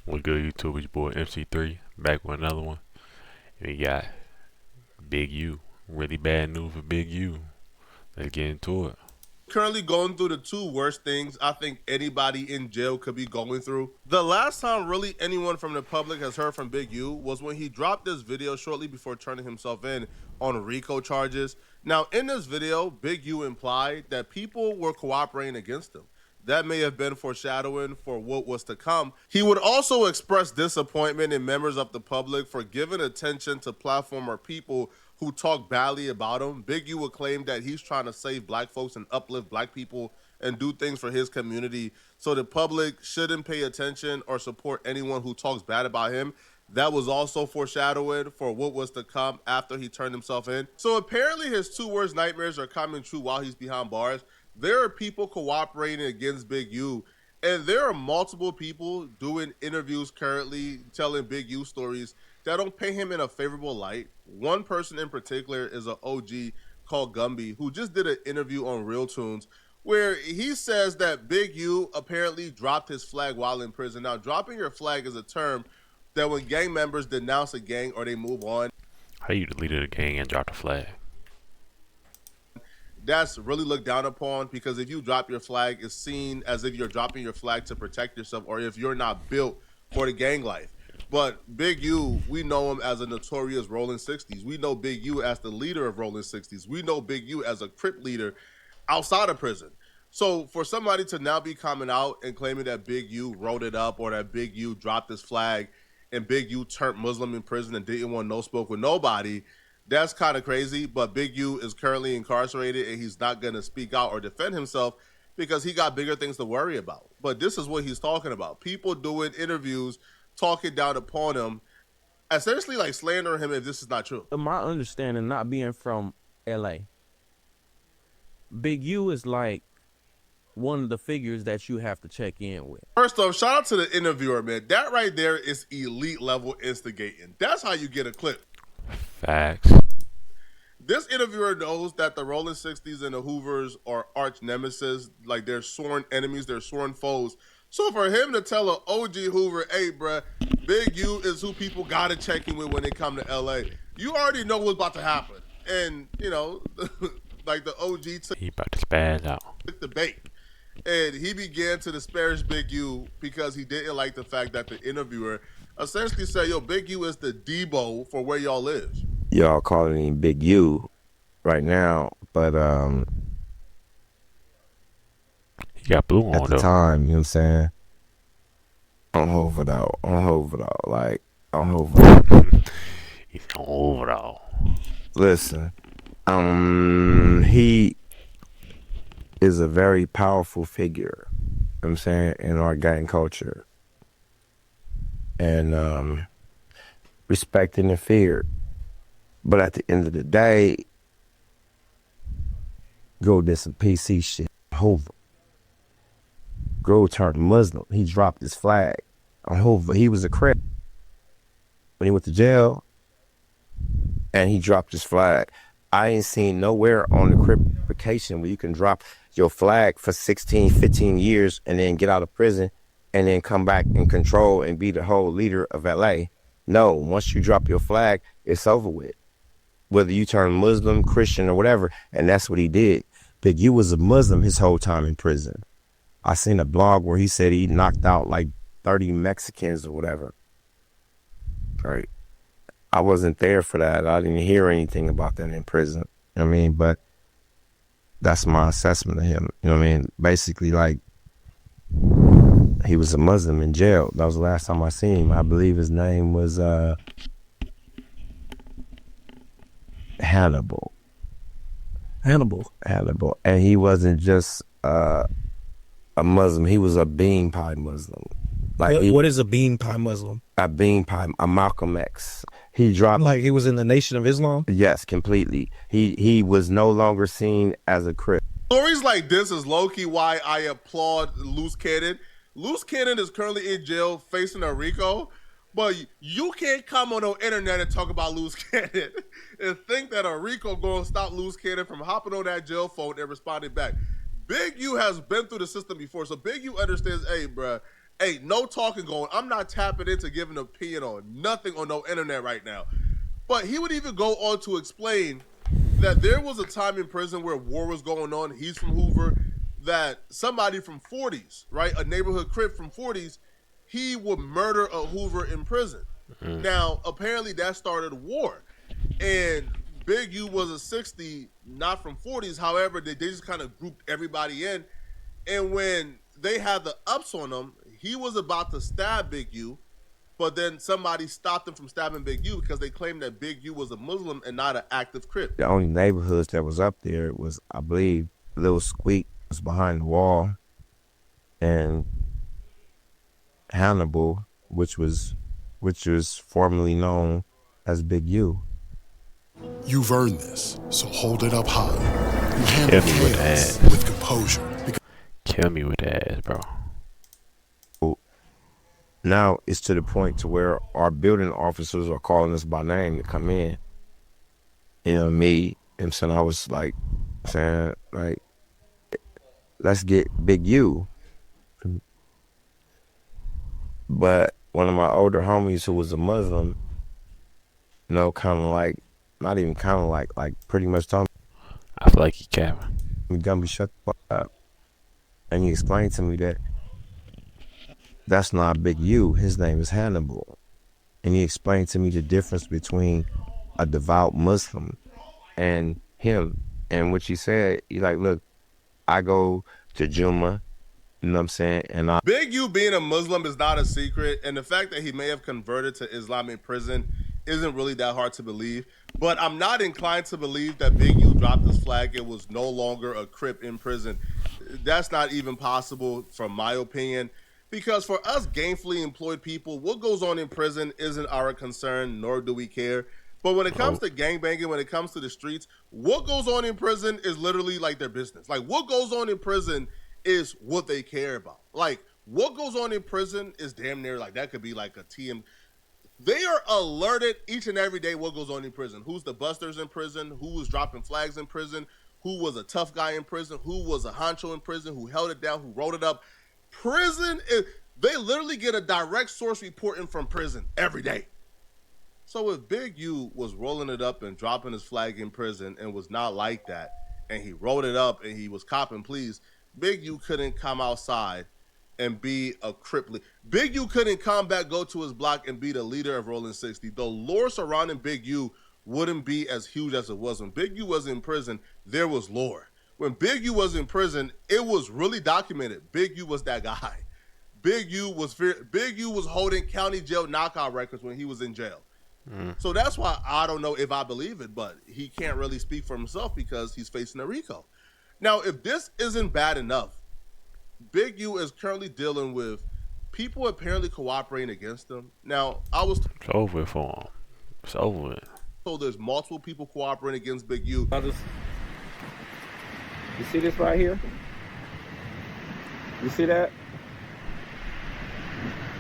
What good YouTube? It's your boy MC3 back with another one. And we got Big U. Really bad news for Big U. Let's get into it. Currently going through the two worst things I think anybody in jail could be going through. The last time really anyone from the public has heard from Big U was when he dropped this video shortly before turning himself in on RICO charges. Now, in this video, Big U implied that people were cooperating against him. That may have been foreshadowing for what was to come. He would also express disappointment in members of the public for giving attention to platform or people who talk badly about him. Big U would claim that he's trying to save black folks and uplift black people and do things for his community, so the public shouldn't pay attention or support anyone who talks bad about him. That was also foreshadowing for what was to come after he turned himself in. So apparently his two worst nightmares are coming true while he's behind bars. There are people cooperating against Big U, and there are multiple people doing interviews currently telling Big U stories that don't paint him in a favorable light. One person in particular is an OG called Gumby, who just did an interview on Real Tunes where he says that Big U apparently dropped his flag while in prison. Now, dropping your flag is a term that when gang members denounce a gang or they move on, How you deleted a gang and dropped a flag? that's really looked down upon, because if you drop your flag, it's seen as if you're dropping your flag to protect yourself or if you're not built for the gang life. But Big U, we know him as a notorious Rolling 60s. We know Big U as the leader of Rolling 60s. We know Big U as a Crip leader outside of prison. So for somebody to now be coming out and claiming that Big U wrote it up or that Big U dropped his flag and Big U turned Muslim in prison and didn't want no smoke with nobody, that's kind of crazy. But Big U is currently incarcerated and he's not going to speak out or defend himself because he got bigger things to worry about. But this is what he's talking about. People doing interviews talking down upon him, essentially like slandering him if this is not true. My understanding, not being from LA, Big U is like one of the figures that you have to check in with. First off, shout out to the interviewer, man. That right there is elite level instigating. That's how you get a clip. Facts. This interviewer knows that the Rolling 60s and the Hoovers are arch nemesis, like they're sworn enemies, they're sworn foes. So for him to tell an OG Hoover, hey, bruh, Big U is who people got to check in with when they come to LA, you already know what's about to happen. And, you know, like the OG He about to spaz out. took the bait. And he began to disparage Big U because he didn't like the fact that the interviewer essentially said, yo, Big U is the Debo for where y'all live. Y'all calling him Big U right now, but He got blue at on the though. time, you know what I'm saying? On Hoover, like, on Hoover. He's overall. Listen, he is a very powerful figure, you know what I'm saying, in our gang culture. And respected and feared. But at the end of the day, Go did some PC shit. Hoover. Grove turned Muslim. He dropped his flag on Hoover. He was a Crip when he went to jail, and he dropped his flag. I ain't seen nowhere on the Cripification where you can drop your flag for 16, 15 years and then get out of prison and then come back and control and be the whole leader of LA. No, once you drop your flag, it's over with. Whether you turn Muslim, Christian, or whatever, and that's what he did. Big U was a Muslim his whole time in prison. I seen a blog where he said he knocked out like 30 Mexicans or whatever. Right. I wasn't there for that. I didn't hear anything about that in prison. You know what I mean? But that's my assessment of him. You know what I mean? Basically, like, he was a Muslim in jail. That was the last time I seen him. I believe his name was Hannibal. Hannibal. And he wasn't just a Muslim. He was a bean pie Muslim. Like, what is a bean pie Muslim? a bean pie, a Malcolm X. He dropped. Like he was in the Nation of Islam? Yes, completely. He was no longer seen as a Crip. Stories like this is low-key why I applaud Loose Cannon. Loose Cannon is currently in jail facing a RICO, but you can't come on the internet and talk about Loose Cannon and think that a RICO going to stop Loose Cannon from hopping on that jail phone and responding back. Big U has been through the system before, so Big U understands, hey, bruh, Hey, no talking going. I'm not tapping into giving an opinion on nothing on no internet right now. But he would even go on to explain that there was a time in prison where war was going on. He's from Hoover. That somebody from 40s, right, a neighborhood crip from 40s, he would murder a Hoover in prison. Now, apparently that started a war. And Big U was a 60, not from 40s. However, they just kind of grouped everybody in. And when they had the ups on him, he was about to stab Big U, but then somebody stopped him from stabbing Big U because they claimed that Big U was a Muslim and not an active Crip. The only neighborhoods that was up there was, I believe, Little Squeak was behind the wall, and Hannibal, which was formerly known as Big U. You've earned this, so hold it up high. You handle Kill me with chaos that. with composure. Kill me with that ass, bro. Now it's to the point to where our building officers are calling us by name to come in. You know, me, and so I was like, saying, like, let's get Big U. But one of my older homies who was a Muslim, you know, kind of like, not even kind of like pretty much told I feel like he capping. me, Gumby, shut the fuck up. And he explained to me that that's not Big U, his name is Hannibal. And he explained to me the difference between a devout Muslim and him. And what he said, he like, look, I go to Juma, you know what I'm saying? And I Big U being a Muslim is not a secret, and the fact that he may have converted to Islam in prison isn't really that hard to believe. But I'm not inclined to believe that Big U dropped his flag and was no longer a Crip in prison. That's not even possible, from my opinion, because for us gainfully employed people, what goes on in prison isn't our concern, nor do we care. But when it comes to gangbanging, when it comes to the streets, what goes on in prison is literally like their business. Like, what goes on in prison is what they care about. Like, what goes on in prison is damn near like, that could be like a TM. They are alerted each and every day what goes on in prison. Who's the busters in prison? Who was dropping flags in prison? Who was a tough guy in prison? Who was a honcho in prison? Who held it down? Who wrote it up? Prison is, they literally get a direct source reporting from prison every day. So if Big U was rolling it up and dropping his flag in prison and was not like that, and he wrote it up and he was copping pleas, Big U couldn't come outside and be a Crip. Big U couldn't come back, go to his block, and be the leader of Rolling 60. The lore surrounding Big U wouldn't be as huge as it was. When Big U was in prison, there was lore. When Big U was in prison, it was really documented. Big U was that guy. Big U was holding county jail knockout records when he was in jail. So that's why I don't know if I believe it, but he can't really speak for himself because he's facing a RICO. Now, if this isn't bad enough, Big U is currently dealing with people apparently cooperating against him. Now, I was It's over for him. It's over with. told there's multiple people cooperating against Big U. Brothers, you see this right here? You see that?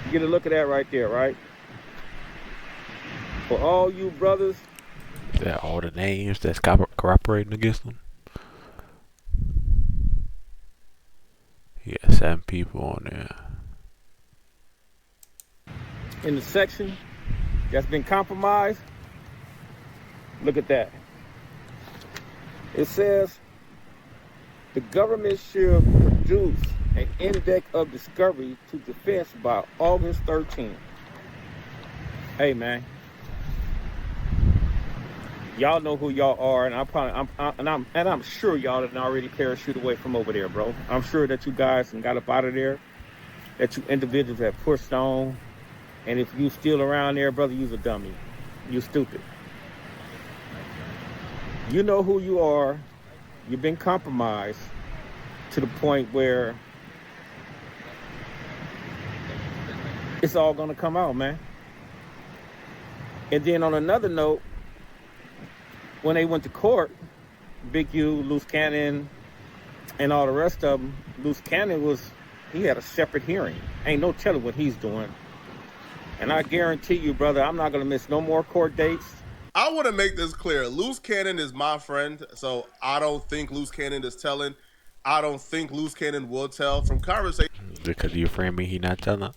You get a look at that right there, right? For all you brothers, Is that all the names that's cooperating against him? He got 7 people on there. in the section that's been compromised, look at that. It says the government should produce an index of discovery to defense by August 13th. Hey man, y'all know who y'all are, and I'm sure y'all didn't already parachute away from over there, bro. I'm sure that you guys got up out of there, that you individuals have pushed on, and if you still around there, brother, you's a dummy. You stupid. You know who you are. You've been compromised to the point where it's all gonna come out, man. And then on another note, when they went to court, Big U, Loose Cannon, and all the rest of them, Loose Cannon he had a separate hearing. Ain't no telling what he's doing. And I guarantee you, brother, I'm not gonna miss no more court dates. I want to make this clear. Loose Cannon is my friend, so I don't think Loose Cannon is telling. I don't think Loose Cannon will tell. From conversation Because your friend me, he not telling.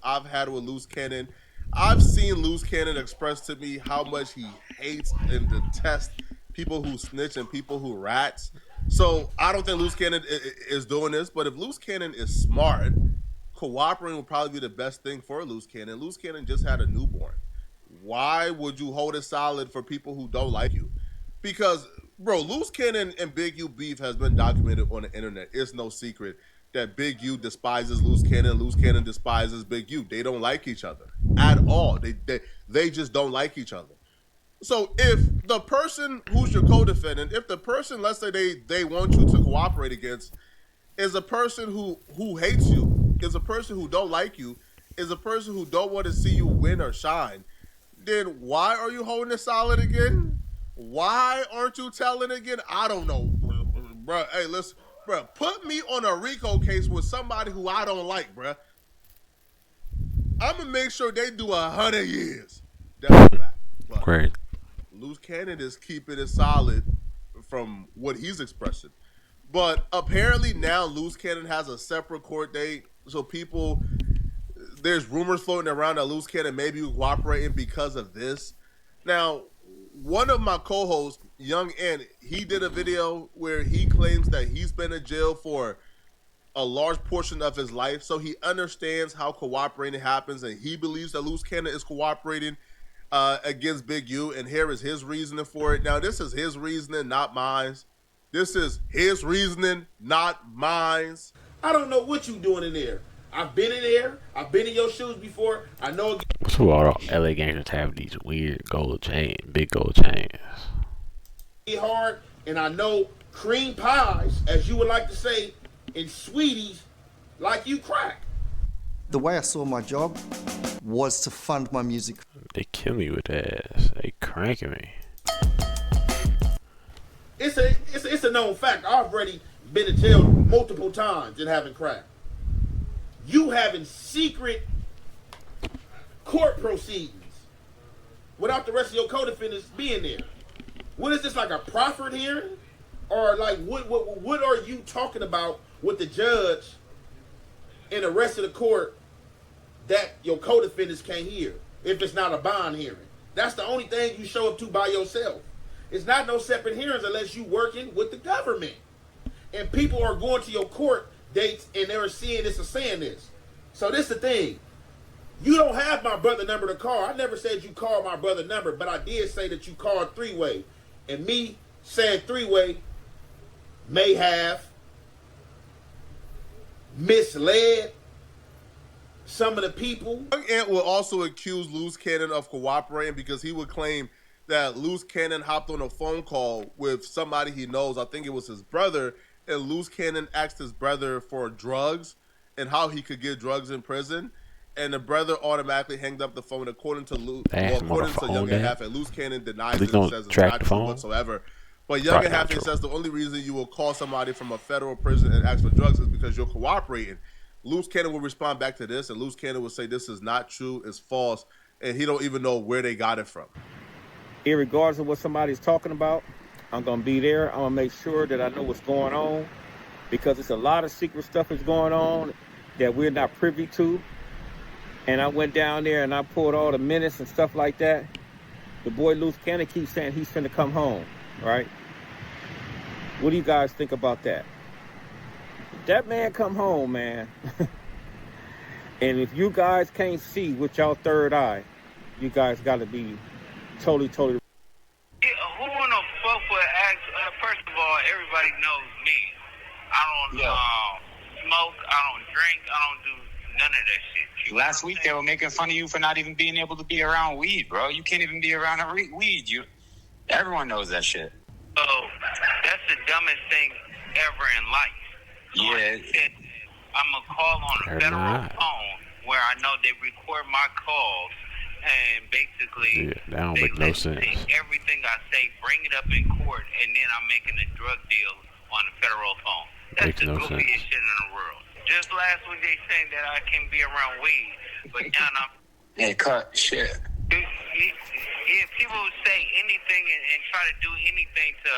I've had with Loose Cannon, I've seen Loose Cannon express to me how much he hates and detests people who snitch and people who rats. So I don't think Loose Cannon is doing this, but if Loose Cannon is smart, cooperating will probably be the best thing for Loose Cannon. Loose Cannon just had a newborn. Why would you hold it solid for people who don't like you? Because, bro, Loose Cannon and Big U beef has been documented on the internet. It's no secret that Big U despises Loose Cannon. Loose Cannon despises Big U. They don't like each other at all. They just don't like each other. So if the person who's your co-defendant, if the person, let's say they want you to cooperate against, is a person who hates you, is a person who don't like you, is a person who don't want to see you win or shine, then why are you holding it solid again? Why aren't you telling again? I don't know, bro. Hey, listen, bro, put me on a RICO case with somebody who I don't like, bro. I'm gonna make sure they do 100 years. That's that. Great. Loose Cannon is keeping it solid from what he's expressing. But apparently now Loose Cannon has a separate court date. So there's rumors floating around that Loose Cannon may be cooperating because of this. Now, one of my co-hosts, Young N, he did a video where he claims that he's been in jail for a large portion of his life. So he understands how cooperating happens, and he believes that Loose Cannon is cooperating against Big U, and here is his reasoning for it. Now, this is his reasoning, not mine. This is his reasoning, not mine. I don't know what you doing in there. I've been in there. I've been in your shoes before. I know. So all LA gangsters have these weird gold chains, big gold chains. Get hard, and I know cream pies, as you would like to say, and sweeties like you crack. The way I saw my job was to fund my music. They kill me with that ass. They cranking me. It's a known fact. I've already been in jail multiple times and having crack. You having secret court proceedings without the rest of your co-defendants being there. What is this, like a proffered hearing? Or like what are you talking about with the judge and the rest of the court that your co-defendants can't hear if it's not a bond hearing? That's the only thing you show up to by yourself. It's not no separate hearings unless you working with the government. And people are going to your court dates and they're seeing this or saying this. So this the thing. You don't have my brother number to call. I never said you called my brother number, but I did say that you called three-way. And me saying three-way may have misled some of the people. Young Ant will also accuse Loose Cannon of cooperating because he would claim that Loose Cannon hopped on a phone call with somebody he knows. I think it was his brother, and Loose Cannon asked his brother for drugs and how he could get drugs in prison. And the brother automatically hanged up the phone, according to Young Ant. And Loose Cannon denies it and says it's not true whatsoever. But Young Ant says the only reason you will call somebody from a federal prison and ask for drugs is because you're cooperating. Loose Cannon will respond back to this, and Loose Cannon will say this is not true, it's false, and he don't even know where they got it from. Irregardless of what somebody's talking about, I'm going to be there. I'm going to make sure that I know what's going on, because it's a lot of secret stuff that's going on that we're not privy to. And I went down there and I pulled all the minutes and stuff like that. The boy Loose Cannon keeps saying he's finna come home, right? What do you guys think about that? That man come home, man. And if you guys can't see with y'all third eye, you guys got to be totally. Yeah, who wanna fuck with ask? First of all, everybody knows me. I don't smoke. I don't drink. I don't do none of that shit. Last week they were making fun of you for not even being able to be around weed, bro. You can't even be around weed. Everyone knows that shit. Oh, that's the dumbest thing ever in life. Yeah. I'm gonna call on a federal phone where I know they record my calls, and basically that don't make no sense. Everything I say, bring it up in court, and then I'm making a drug deal on the federal phone. That's the goofiest shit in the world. Just last week they saying that I can't be around weed, but now I'm... Hey, cut shit. If people say anything and try to do anything to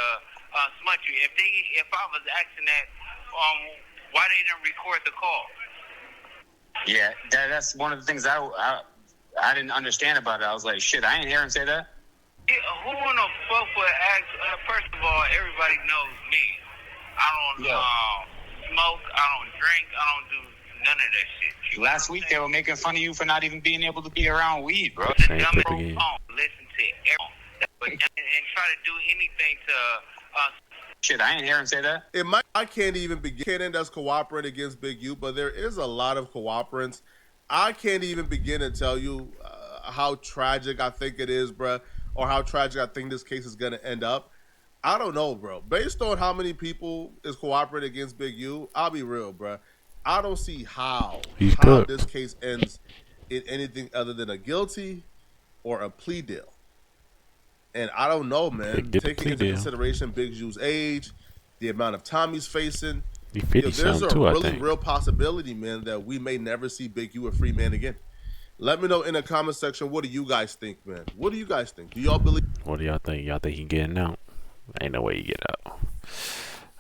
smut you, if I was asking that, why they didn't record the call? Yeah, that's one of the things I didn't understand about it. I was like, shit, I ain't hear him say that. Yeah, who in the fuck would ask? First of all, everybody knows me. I don't smoke. I don't drink. I don't do none of that shit. Last week they were making fun of you for not even being able to be around weed, bro. Listen to everyone, and try to do anything to shit, I ain't hear him say that. I can't even begin that's cooperating against Big U, but there is a lot of cooperants. I can't even begin to tell you how tragic I think it is, bruh, or how tragic I think this case is going to end up. I don't know, bro. Based on how many people is cooperating against Big U, I'll be real, bruh. I don't see how this case ends in anything other than a guilty or a plea deal. And I don't know, man. Taking into consideration Big U's age, the amount of time he's facing, there's a real possibility, man, that we may never see Big U a free man again. Let me know in the comment section, what do you guys think, man? What do you guys think? Do y'all believe? What do y'all think? Y'all think he getting out? Ain't no way he get out.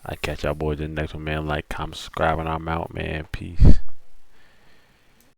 I catch y'all boys in the next one, man. Like, comment, subscribe, and I'm out, man. Peace.